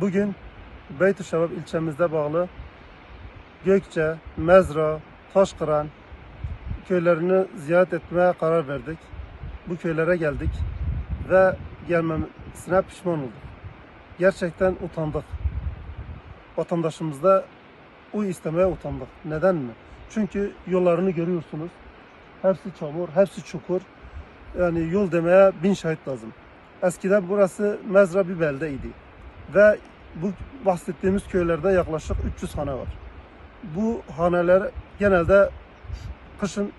Bugün Beytüşevap ilçemizde bağlı Gökçe, Mezra, Taşkıran köylerini ziyaret etmeye karar verdik. Bu köylere geldik ve gelmemesine pişman olduk. Gerçekten utandık. Vatandaşımızda oy istemeye utandık. Neden mi? Çünkü yollarını görüyorsunuz. Hepsi çamur, hepsi çukur. Yani yol demeye 1000 şahit lazım. Eskiden burası Mezra bir beldeydi. Ve bu bahsettiğimiz köylerde yaklaşık 300 hane var. Bu haneler genelde kışın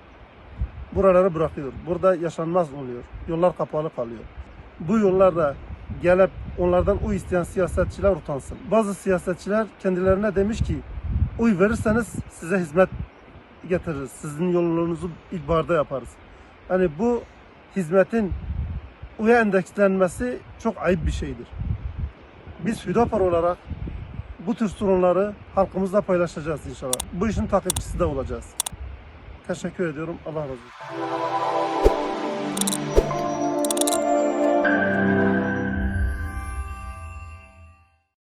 buraları bırakıyor. Burada yaşanmaz oluyor. Yollar kapalı kalıyor. Bu yollarda gelip onlardan oy isteyen siyasetçiler utansın. Bazı siyasetçiler kendilerine demiş ki oy verirseniz size hizmet getiririz. Sizin yolunuzu ilkbaharda yaparız. Yani bu hizmetin oya endekslenmesi çok ayıp bir şeydir. Biz Hüdapar olarak bu tür sorunları halkımızla paylaşacağız inşallah. Bu işin takipçisi de olacağız. Teşekkür ediyorum. Allah razı olsun.